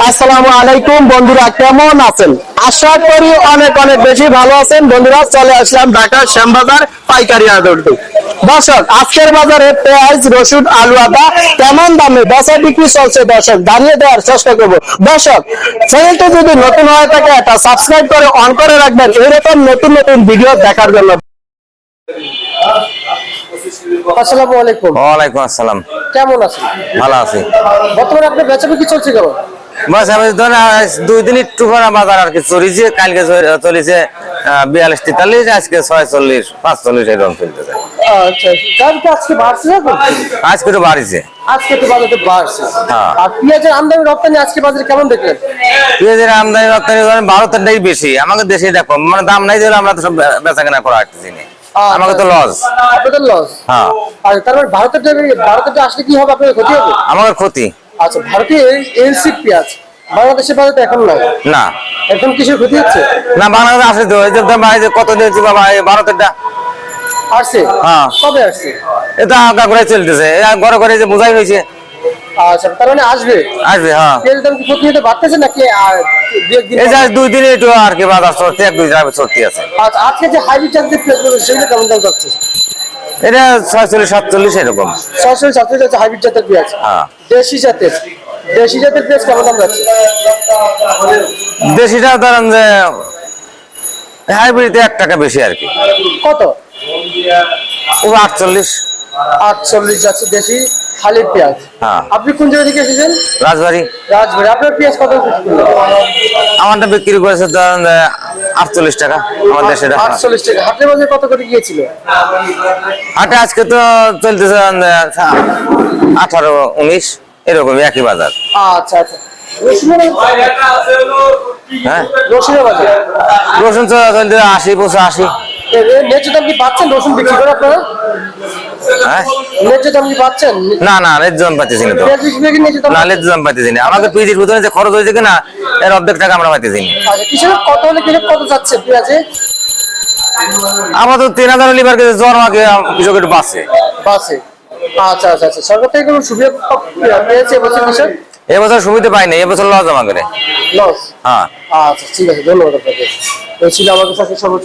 আসসালামু আলাইকুম বন্ধুরা, কেমন আছেন? আশা করি অনেক অনেক বেশি ভালো আছেন। বন্ধুরা, চলে আসলাম ঢাকা শ্যামবাজার পাইকারি আড়তে। দর্শক, আজকের বাজারে পেঁয়াজ, রসুন, আলু, আদা কেমন দামে বেচা বিক্রি চলছে দর্শক জানিয়ে দেওয়ার চেষ্টা করব। দর্শক, চ্যানেলটি যদি নতুন হয়ে থাকে এটা সাবস্ক্রাইব করে অন করে রাখবেন এরকম নতুন নতুন ভিডিও দেখার জন্য। আসসালামু আলাইকুম। ওয়ালাইকুম আসসালাম। কেমন আছেন? ভালো আছি। বর্তমানে আপনার বেচা বিক্রি চলছে কেমন? বাস আমি ধরেন 2 দিন একটু পরে বাজার আর কি চলেছে। কালকে চলেছে 42-43, আজকে 46-45 এরকম চলতেছে। আচ্ছা, আজকে বাড়ছে না? আজকে একটু বাড়িছে। আজকে তো বাজারে বাড়ছে। হ্যাঁ। আর পেঁয়াজের আমদানি রপ্তানি আজকে বাজারে কেমন দেখলেন? পেঁয়াজের আমদানি রপ্তানি ধরেন ভারতেরটাই বেশি, আমাদের দেশে দেখো মানে দাম নাই দিলে আমরা তো সব বেচা কেনা করা আসতেছি না। আমাকে তো লস। আপনাদের লস? হ্যাঁ। আর তারপর ভারতের আসলে কি হবে? আপনাদের ক্ষতি হবে? আমাদের ক্ষতি। আচ্ছা, ভারতীয় এলসি পেঁয়াজ বাংলাদেশের বাজারে এখন নাই না। এখন কিসের ক্ষতি হচ্ছে? না, বাংলাদেশ আসে তো এই যে কত দিয়েছি বাবা ভারতেরটা আসছে? হ্যাঁ। কবে আসছে? এটা আগা করে চলতেছে, ঘরে ঘরে যে বোঝাই হয়েছে। আচ্ছা, তার মানে আসবে। আসবে। হ্যাঁ। তেল দাম কি প্রতিনিয়ত বাড়তেছে নাকি এই যে 2 দিনে একটু আর কি বাজার চলছে, 1-2 দিন চলতে আছে। আচ্ছা, আজকে যে হাইব্রিড জাতের পেঁয়াজ গুলো সেগুলো কেমন দাম যাচ্ছে? এটা 46-47 এরকম। সরাসরি ছাত্র যাচ্ছে হাইব্রিড জাতের পেঁয়াজ। হ্যাঁ। দেশি জাতের পেঁয়াজ কেমন দাম যাচ্ছে? দেশিটা ধরেন যে হাইব্রিডে 1 টাকা বেশি আর কি। কত? ও 48 যাচ্ছে দেশি হালির পেঁয়াজ। হ্যাঁ। আপনি কোন জায়গা থেকে এসেছেন? রাজবাড়ি। রাজবাড়ি। আপনার পেঁয়াজ কত বিক্রি করলেন? আমারটা বিক্রি করেছে ধরেন 48 টাকা। আমাদের দেশে 48 টাকা। হাটের বাজারে কত করে গিয়েছিল? হাটে আজকে তো চলতেছে 18-19 এরকম একই বাজার। আচ্ছা আচ্ছা। রসুনের হ্যাঁ। বাজার রসুন চলতে 80-85। ন্যায্য দাম কি পাচ্ছেন রসুন বিক্রি করে আপনারা? হ্যাঁ। ন্যায্য দাম কি পাচ্ছেন? না না, ন্যায্য দাম পাইতেছি না তো। পেঁয়াজ বিক্রি কি ন্যায্য দাম? না, ন্যায্য দাম পাইতেছি না। আমাদের পিজির ভিতরে যে খরচ হয়েছে কিনা এর অর্ধেক টাকা আমরা পাইতেছি না। আচ্ছা, কিসের কত হলে কিনে কত যাচ্ছে পেঁয়াজে? আমাদের 3000 লিবার কেজি জ্বর আমাকে কৃষক একটু বাঁচছে। আচ্ছা আচ্ছা আচ্ছা। সরকার থেকে কোনো সুবিধা পেয়েছে এবছর কৃষক? এবছর সুবিধা পাই না, এবছর লস জমা করে। লস? হ্যাঁ। আচ্ছা, ঠিক আছে, ধন্যবাদ আপনাকে। এই ছিল আমার কাছে সর্বোচ্চ।